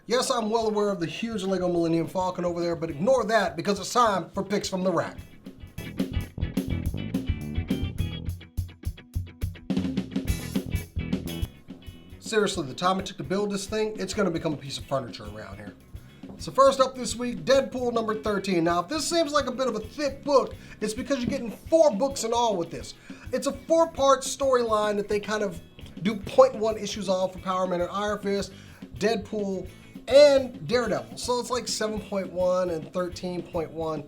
Yes, I'm well aware of the huge Lego Millennium Falcon over there, but ignore that because it's time for picks from the rack. Seriously, the time it took to build this thing, it's going to become a piece of furniture around here. So first up this week, Deadpool number 13. Now, if this seems like a bit of a thick book, it's because you're getting 4 books in all with this. It's a 4-part storyline that they kind of do 0.1 issues on for Power Man and Iron Fist, Deadpool, and Daredevil. So it's like 7.1 and 13.1.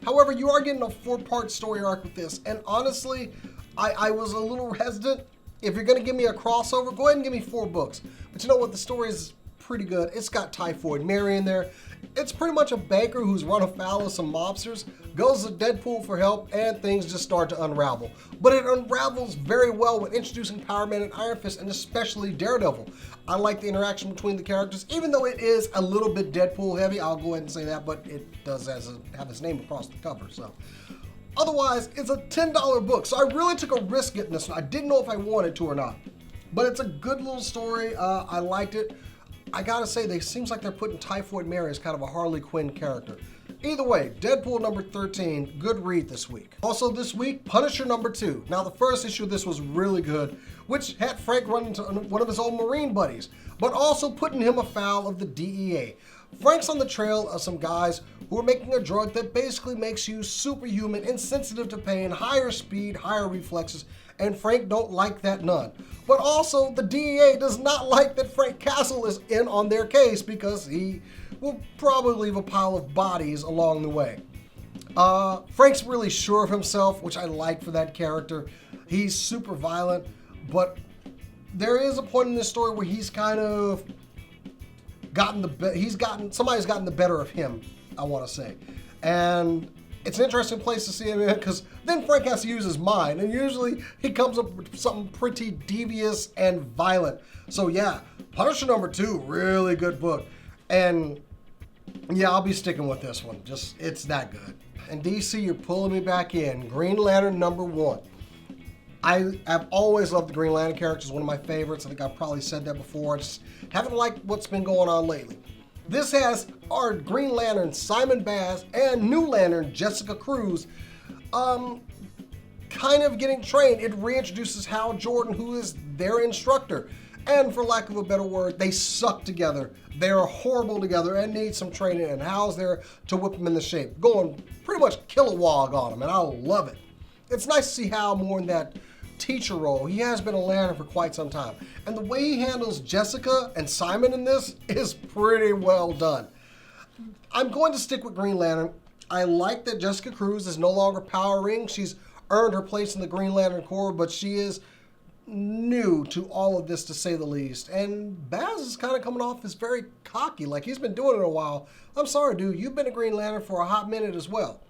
However, you are getting a 4-part story arc with this. And honestly, I was a little hesitant. If you're going to give me a crossover, go ahead and give me 4 books. But you know what? The story is pretty good. It's got Typhoid Mary in there. It's pretty much a banker who's run afoul of some mobsters, goes to Deadpool for help, and things just start to unravel. But it unravels very well with introducing Power Man and Iron Fist, and especially Daredevil. I like the interaction between the characters, even though it is a little bit Deadpool heavy. I'll go ahead and say that, but it does have his name across the cover. So otherwise, it's a $10 book. So I really took a risk getting this one. I didn't know if I wanted to or not. But it's a good little story. I liked it. I gotta say, they seems like they're putting Typhoid Mary as kind of a Harley Quinn character. Either way, Deadpool number 13, good read this week. Also this week, Punisher number 2. Now the first issue of this was really good, which had Frank run into one of his old Marine buddies, but also putting him afoul of the DEA. Frank's on the trail of some guys who are making a drug that basically makes you superhuman, insensitive to pain, higher speed, higher reflexes, and Frank don't like that none. But also, the DEA does not like that Frank Castle is in on their case because he will probably leave a pile of bodies along the way. Frank's really sure of himself, which I like for that character. He's super violent, but there is a point in this story where he's kind of somebody's gotten the better of him, I want to say. And it's an interesting place to see him in because then Frank has to use his mind, and usually he comes up with something pretty devious and violent. So yeah, Punisher number 2, really good book. And yeah, I'll be sticking with this one. Just, it's that good. And DC, you're pulling me back in. Green Lantern number 1. I have always loved the Green Lantern characters, one of my favorites. I think I've probably said that before. I just haven't liked what's been going on lately. This has our Green Lantern Simon Baz and new Lantern Jessica Cruz kind of getting trained. It reintroduces Hal Jordan, who is their instructor. And for lack of a better word, they suck together. They're horrible together and need some training, and Hal's there to whip them into shape, going pretty much Kilowog on them, and I love it. It's nice to see Hal more in that teacher role. He has been a Lantern for quite some time. And the way he handles Jessica and Simon in this is pretty well done. I'm going to stick with Green Lantern. I like that Jessica Cruz is no longer powering. She's earned her place in the Green Lantern Corps, but she is new to all of this, to say the least. And Baz is kind of coming off as very cocky, like he's been doing it a while. I'm sorry, dude, you've been a Green Lantern for a hot minute as well.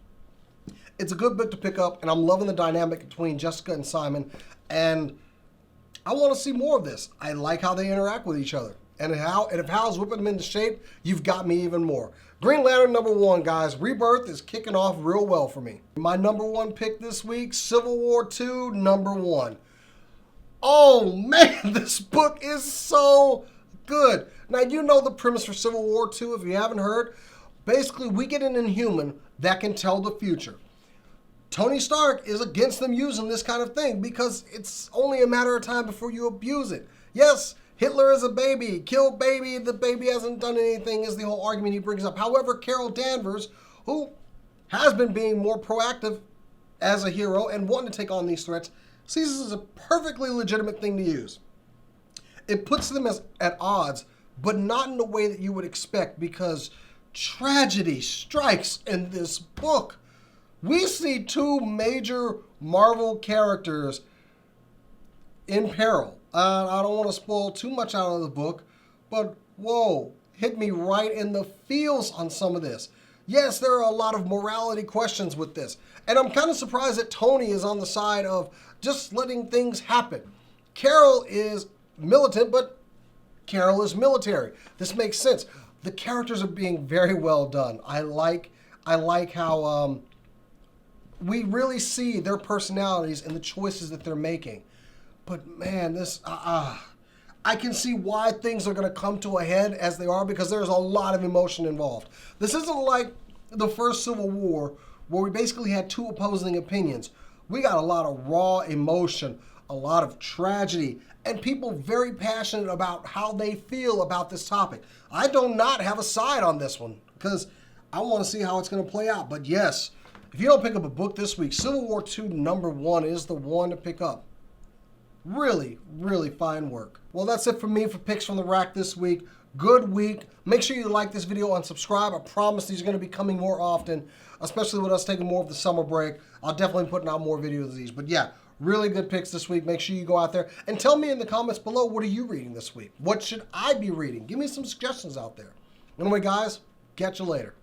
It's a good book to pick up, and I'm loving the dynamic between Jessica and Simon, and I want to see more of this. I like how they interact with each other. And if Hal's whipping them into shape, you've got me even more. Green Lantern number 1, guys. Rebirth is kicking off real well for me. My number 1 pick this week, Civil War II, number 1. Oh, man, this book is so good. Now, you know the premise for Civil War II, if you haven't heard. Basically, we get an Inhuman that can tell the future. Tony Stark is against them using this kind of thing because it's only a matter of time before you abuse it. Yes, Hitler is a baby. Kill baby. The baby hasn't done anything is the whole argument he brings up. However, Carol Danvers, who has been being more proactive as a hero and wanting to take on these threats, sees this as a perfectly legitimate thing to use. It puts them at odds, but not in the way that you would expect, because tragedy strikes in this book. We see 2 major Marvel characters in peril. I don't want to spoil too much out of the book, but whoa, hit me right in the feels on some of this. Yes, there are a lot of morality questions with this, and I'm kind of surprised that Tony is on the side of just letting things happen. Carol is militant, but Carol is military. This makes sense. The characters are being very well done. I like how we really see their personalities and the choices that they're making. But man, this I I can see why things are going to come to a head as they are, because there's a lot of emotion involved. This isn't like the first Civil War where we basically had two opposing opinions. We got a lot of raw emotion, a lot of tragedy, and people very passionate about how they feel about this topic. I do not have a side on this one because I want to see how it's going to play out. But yes, if you don't pick up a book this week, Civil War II #1 is the one to pick up. Really, really fine work. Well, that's it for me for Picks from the Rack this week. Good week. Make sure you like this video and subscribe. I promise these are going to be coming more often, especially with us taking more of the summer break. I'll definitely be putting out more videos of these. But yeah, really good picks this week. Make sure you go out there and tell me in the comments below, what are you reading this week? What should I be reading? Give me some suggestions out there. Anyway, guys, catch you later.